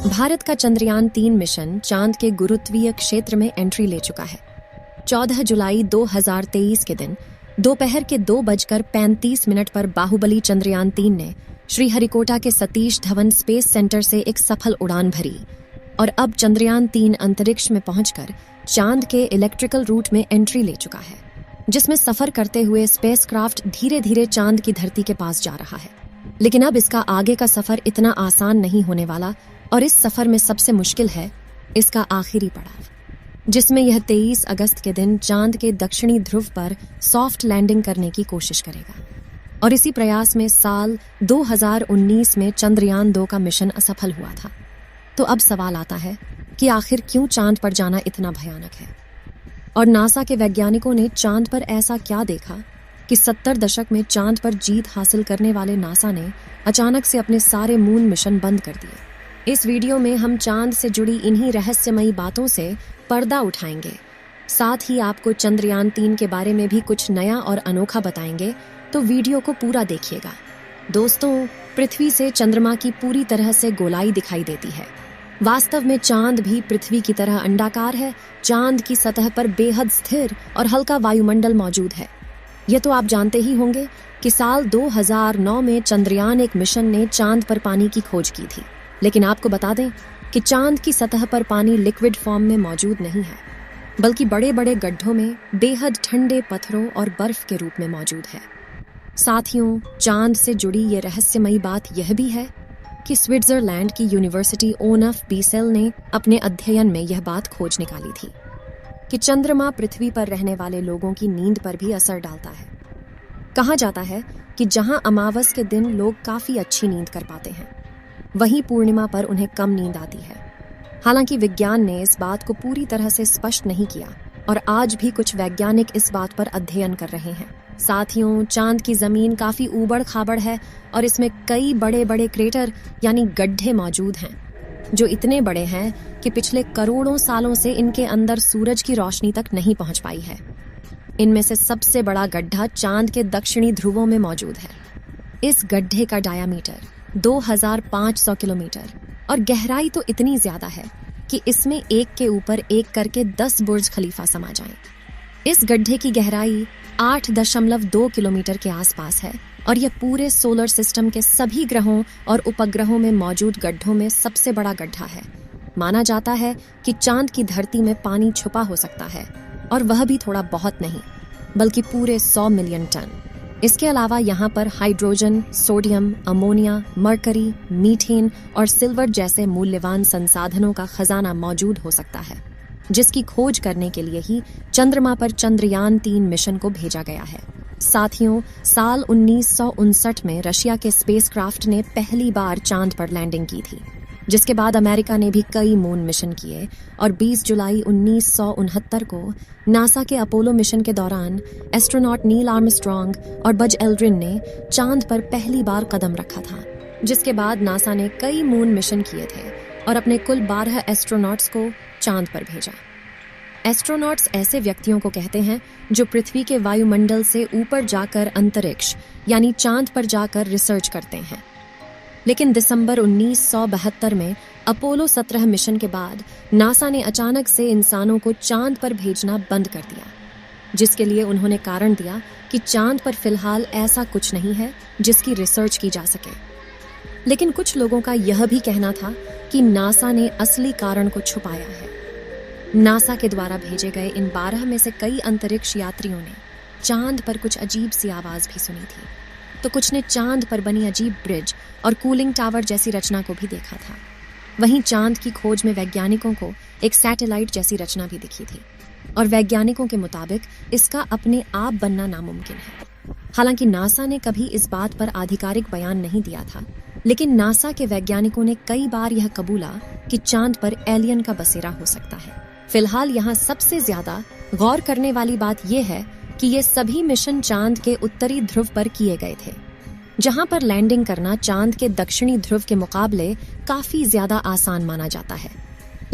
भारत का चंद्रयान-3 मिशन चांद के गुरुत्वीय क्षेत्र में एंट्री ले चुका है। 14 जुलाई 2023 के दिन दोपहर के 2:35 पर बाहुबली चंद्रयान-3 ने श्रीहरिकोटा के सतीश धवन स्पेस सेंटर से एक सफल उड़ान भरी और अब चंद्रयान-3 अंतरिक्ष में पहुंचकर चांद के इलेक्ट्रिकल रूट में एंट्री ले चुका है, जिसमें सफर करते हुए स्पेसक्राफ्ट धीरे धीरे चांद की धरती के पास जा रहा है। लेकिन अब इसका आगे का सफर इतना आसान नहीं होने वाला और इस सफर में सबसे मुश्किल है इसका आखिरी पड़ाव, जिसमें यह 23 अगस्त के दिन चांद के दक्षिणी ध्रुव पर सॉफ्ट लैंडिंग करने की कोशिश करेगा। और इसी प्रयास में साल 2019 में चंद्रयान-2 का मिशन असफल हुआ था। तो अब सवाल आता है कि आखिर क्यों चांद पर जाना इतना भयानक है और नासा के वैज्ञानिकों ने चांद पर ऐसा क्या देखा कि 70 दशक में चांद पर जीत हासिल करने वाले नासा ने अचानक से अपने सारे मून मिशन बंद कर दिए। इस वीडियो में हम चांद से जुड़ी इन्हीं रहस्यमयी बातों से पर्दा उठाएंगे, साथ ही आपको चंद्रयान-3 के बारे में भी कुछ नया और अनोखा बताएंगे, तो वीडियो को पूरा देखिएगा। दोस्तों, पृथ्वी से चंद्रमा की पूरी तरह से गोलाई दिखाई देती है। वास्तव में चांद भी पृथ्वी की तरह अंडाकार है। चांद की सतह पर बेहद स्थिर और हल्का वायुमंडल मौजूद है। यह तो आप जानते ही होंगे कि साल 2009 में चंद्रयान-1 मिशन ने चांद पर पानी की खोज की थी। लेकिन आपको बता दें कि चांद की सतह पर पानी लिक्विड फॉर्म में मौजूद नहीं है, बल्कि बड़े बड़े गड्ढों में बेहद ठंडे पत्थरों और बर्फ के रूप में मौजूद है। साथियों, चांद से जुड़ी ये रहस्यमयी बात यह भी है कि स्विट्जरलैंड की यूनिवर्सिटी ओनफ बीसेल ने अपने अध्ययन में यह बात खोज निकाली थी कि चंद्रमा पृथ्वी पर रहने वाले लोगों की नींद पर भी असर डालता है। कहा जाता है कि जहां अमावस के दिन लोग काफी अच्छी नींद कर पाते हैं, वहीं पूर्णिमा पर उन्हें कम नींद आती है। हालांकि विज्ञान ने इस बात को पूरी तरह से स्पष्ट नहीं किया और आज भी कुछ वैज्ञानिक इस बात पर अध्ययन कर रहे हैं। साथियों, चांद की जमीन काफी ऊबड़-खाबड़ है और इसमें कई बड़े बड़े क्रेटर यानी गड्ढे मौजूद हैं, जो इतने बड़े हैं कि पिछले करोड़ों सालों से इनके अंदर सूरज की रोशनी तक नहीं पहुंच पाई है। इनमें से सबसे बड़ा गड्ढा चांद के दक्षिणी ध्रुवों में मौजूद है। इस गड्ढे का डायामीटर 2500 किलोमीटर और गहराई तो इतनी ज्यादा है कि इसमें एक के ऊपर एक करके 10 बुर्ज खलीफा समा जाएं। इस गड्ढे की गहराई 8.2 किलोमीटर के आसपास है और यह पूरे सोलर सिस्टम के सभी ग्रहों और उपग्रहों में मौजूद गड्ढों में सबसे बड़ा गड्ढा है। माना जाता है कि चांद की धरती में पानी छुपा हो सकता है, और वह भी थोड़ा बहुत नहीं, बल्कि पूरे 100 मिलियन टन। इसके अलावा यहाँ पर hydrogen, sodium, ammonia, mercury, methane और सिल्वर जैसे मूल्यवान संसाधनों का खजाना मौजूद हो सकता है, जिसकी खोज करने के लिए ही चंद्रमा पर चंद्रयान-3 मिशन को भेजा गया है। साथियों, साल 1959 में रशिया के स्पेसक्राफ्ट ने पहली बार चांद पर लैंडिंग की थी, जिसके बाद अमेरिका ने भी कई मून मिशन किए और 20 जुलाई 1969 को नासा के अपोलो मिशन के दौरान एस्ट्रोनॉट नील आर्मस्ट्रॉन्ग और बज एल्ड्रिन ने चांद पर पहली बार कदम रखा था। जिसके बाद नासा ने कई मून मिशन किए थे और अपने कुल 12 एस्ट्रोनॉट्स को चांद पर भेजा। एस्ट्रोनॉट्स ऐसे व्यक्तियों को कहते हैं जो पृथ्वी के वायुमंडल से ऊपर जाकर अंतरिक्ष यानी चांद पर जाकर रिसर्च करते हैं। लेकिन दिसंबर 1972 में अपोलो 17 मिशन के बाद नासा ने अचानक से इंसानों को चांद पर भेजना बंद कर दिया, जिसके लिए उन्होंने कारण दिया कि चांद पर फिलहाल ऐसा कुछ नहीं है जिसकी रिसर्च की जा सके। लेकिन कुछ लोगों का यह भी कहना था कि नासा ने असली कारण को छुपाया है। नासा के द्वारा भेजे गए इन 12 में से कई अंतरिक्ष यात्रियों ने चांद पर कुछ अजीब सी आवाज भी सुनी थी, तो कुछ ने चांद पर बनी अजीब ब्रिज और कूलिंग टावर जैसी रचना को भी देखा था। वहीं चांद की खोज में वैज्ञानिकों को एक सैटेलाइट जैसी रचना भी दिखी थी और वैज्ञानिकों के मुताबिक इसका अपने आप बनना नामुमकिन है। हालांकि नासा ने कभी इस बात पर आधिकारिक बयान नहीं दिया था, लेकिन नासा के वैज्ञानिकों ने कई बार यह कबूला कि चांद पर एलियन का बसेरा हो सकता है। फिलहाल यहाँ सबसे ज्यादा गौर करने वाली बात यह है कि ये सभी मिशन चांद के उत्तरी ध्रुव पर किए गए थे, जहां पर लैंडिंग करना चांद के दक्षिणी ध्रुव के मुकाबले काफी ज्यादा आसान माना जाता है।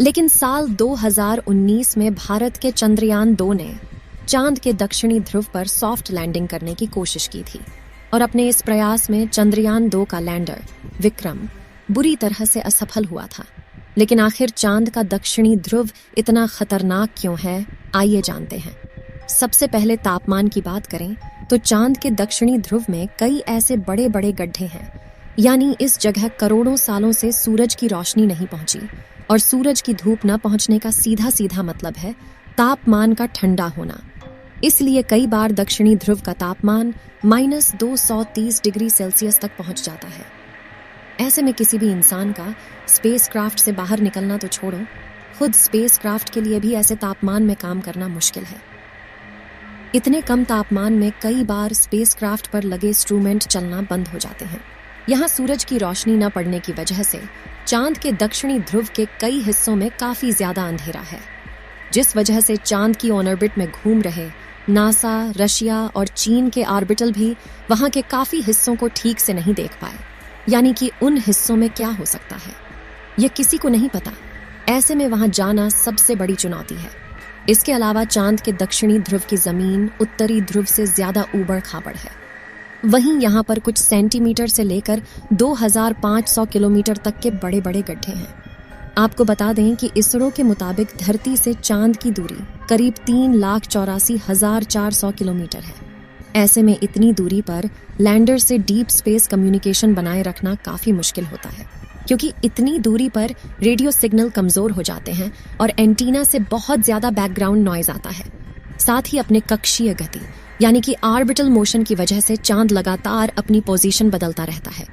लेकिन साल 2019 में भारत के चंद्रयान-2 ने चांद के दक्षिणी ध्रुव पर सॉफ्ट लैंडिंग करने की कोशिश की थी और अपने इस प्रयास में चंद्रयान 2 का लैंडर विक्रम बुरी तरह से असफल हुआ था। लेकिन आखिर चांद का दक्षिणी ध्रुव इतना खतरनाक क्यों है, आइए जानते हैं। सबसे पहले तापमान की बात करें तो चांद के दक्षिणी ध्रुव में कई ऐसे बड़े बड़े गड्ढे हैं, यानी इस जगह करोड़ों सालों से सूरज की रोशनी नहीं पहुंची और सूरज की धूप न पहुंचने का सीधा सीधा मतलब है तापमान का ठंडा होना। इसलिए कई बार दक्षिणी ध्रुव का तापमान -230 डिग्री सेल्सियस तक पहुंच जाता है। ऐसे में किसी भी इंसान का स्पेसक्राफ्ट से बाहर निकलना तो छोड़ो, खुद स्पेसक्राफ्ट के लिए भी ऐसे तापमान में काम करना मुश्किल है। इतने कम तापमान में कई बार स्पेसक्राफ्ट पर लगे इंस्ट्रूमेंट चलना बंद हो जाते हैं। यहाँ सूरज की रोशनी न पड़ने की वजह से चांद के दक्षिणी ध्रुव के कई हिस्सों में काफी ज्यादा अंधेरा है, जिस वजह से चांद की ऑर्बिट में घूम रहे नासा, रशिया और चीन के ऑर्बिटल भी वहां के काफी हिस्सों को ठीक से नहीं देख पाए। यानी कि उन हिस्सों में क्या हो सकता है यह किसी को नहीं पता। ऐसे में वहां जाना सबसे बड़ी चुनौती है। इसके अलावा चांद के दक्षिणी ध्रुव की जमीन उत्तरी ध्रुव से ज्यादा ऊबड़ खाबड़ है। वहीं यहाँ पर कुछ सेंटीमीटर से लेकर 2500 किलोमीटर तक के बड़े बड़े गड्ढे हैं। आपको बता दें कि इसरो के मुताबिक धरती से चांद की दूरी करीब 3,84,400 किलोमीटर है। ऐसे में इतनी दूरी पर लैंडर से डीप स्पेस कम्युनिकेशन बनाए रखना काफी मुश्किल होता है, क्योंकि इतनी दूरी पर रेडियो सिग्नल कमजोर हो जाते हैं और एंटीना से बहुत ज्यादा बैकग्राउंड नॉइज आता है। साथ ही अपने कक्षीय गति यानी कि ऑर्बिटल मोशन की वजह से चांद लगातार अपनी पोजीशन बदलता रहता है।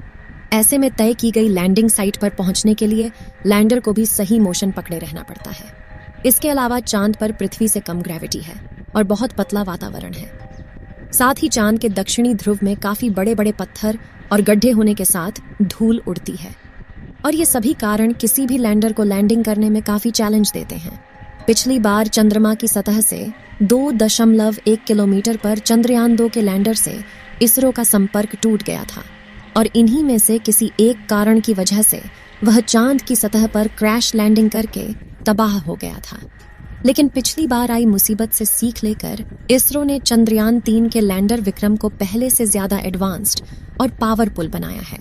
ऐसे में तय की गई लैंडिंग साइट पर पहुंचने के लिए लैंडर को भी सही मोशन पकड़े रहना पड़ता है। इसके अलावा चांद पर पृथ्वी से कम ग्रेविटी है और बहुत पतला वातावरण है। साथ ही चांद के दक्षिणी ध्रुव में काफी बड़े बड़े पत्थर और गड्ढे होने के साथ धूल उड़ती है और ये सभी कारण किसी भी लैंडर को लैंडिंग करने में काफी चैलेंज देते हैं। पिछली बार चंद्रमा की सतह से 2.1 किलोमीटर पर चंद्रयान 2 के लैंडर से इसरो का संपर्क टूट गया था और इन्हीं में से किसी एक कारण की वजह से वह चांद की सतह पर क्रैश लैंडिंग करके तबाह हो गया था। लेकिन पिछली बार आई मुसीबत से सीख लेकर इसरो ने चंद्रयान 3 के लैंडर विक्रम को पहले से ज्यादा एडवांस्ड और पावरफुल बनाया है।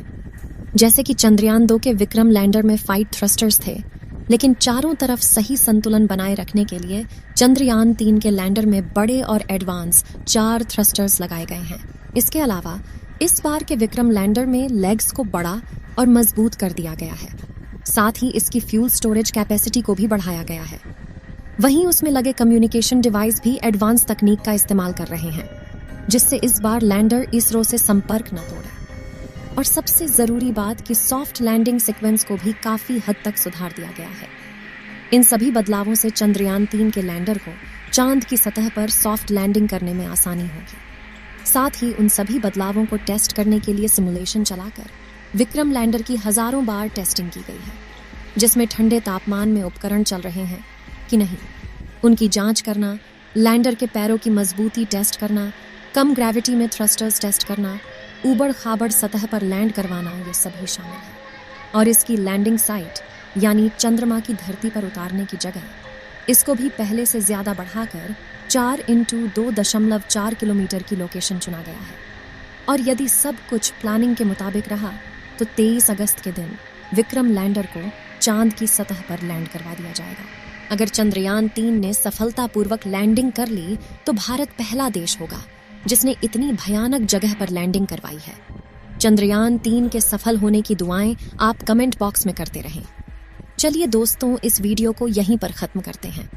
जैसे कि चंद्रयान 2 के विक्रम लैंडर में 5 थ्रस्टर्स थे, लेकिन चारों तरफ सही संतुलन बनाए रखने के लिए चंद्रयान 3 के लैंडर में बड़े और एडवांस 4 थ्रस्टर्स लगाए गए हैं। इसके अलावा इस बार के विक्रम लैंडर में लेग्स को बड़ा और मजबूत कर दिया गया है। साथ ही इसकी फ्यूल स्टोरेज कैपेसिटी को भी बढ़ाया गया है। वहीं उसमें लगे कम्युनिकेशन डिवाइस भी एडवांस तकनीक का इस्तेमाल कर रहे हैं, जिससे इस बार लैंडर इसरो से संपर्क न तोड़े। और सबसे जरूरी बात कि सॉफ्ट लैंडिंग सीक्वेंस को भी काफी हद तक सुधार दिया गया है। इन सभी बदलावों से चंद्रयान 3 के लैंडर को चांद की सतह पर सॉफ्ट लैंडिंग करने में आसानी होगी। साथ ही उन सभी बदलावों को टेस्ट करने के लिए सिमुलेशन चलाकर विक्रम लैंडर की हजारों बार टेस्टिंग की गई है, जिसमें ठंडे तापमान में उपकरण चल रहे हैं कि नहीं, उनकी जांच करना, लैंडर के पैरों की मजबूती टेस्ट करना, कम ग्रेविटी में थ्रस्टर्स टेस्ट करना, ऊबड़ खाबड़ सतह पर लैंड करवाना, ये सभी शामिल है। और इसकी लैंडिंग साइट यानी चंद्रमा की धरती पर उतारने की जगह इसको भी पहले से ज्यादा बढ़ाकर 4x2.4 किलोमीटर की लोकेशन चुना गया है। और यदि सब कुछ प्लानिंग के मुताबिक रहा तो 23 अगस्त के दिन विक्रम लैंडर को चांद की सतह पर लैंड करवा दिया जाएगा। अगर चंद्रयान 3 ने सफलतापूर्वक लैंडिंग कर ली तो भारत पहला देश होगा जिसने इतनी भयानक जगह पर लैंडिंग करवाई है। चंद्रयान 3 के सफल होने की दुआएं आप कमेंट बॉक्स में करते रहें। चलिए दोस्तों, इस वीडियो को यहीं पर खत्म करते हैं।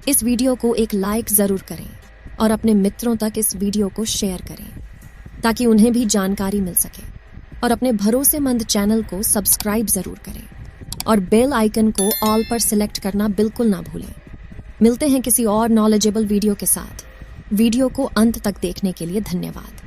इस वीडियो को एक लाइक जरूर करें और अपने मित्रों तक इस वीडियो को शेयर करें ताकि उन्हें भी जानकारी मिल सके। और अपने भरोसेमंद चैनल को सब्सक्राइब जरूर करें और बेल आइकन को ऑल पर सिलेक्ट करना बिल्कुल ना भूलें। मिलते हैं किसी और नॉलेजेबल वीडियो के साथ। वीडियो को अंत तक देखने के लिए धन्यवाद।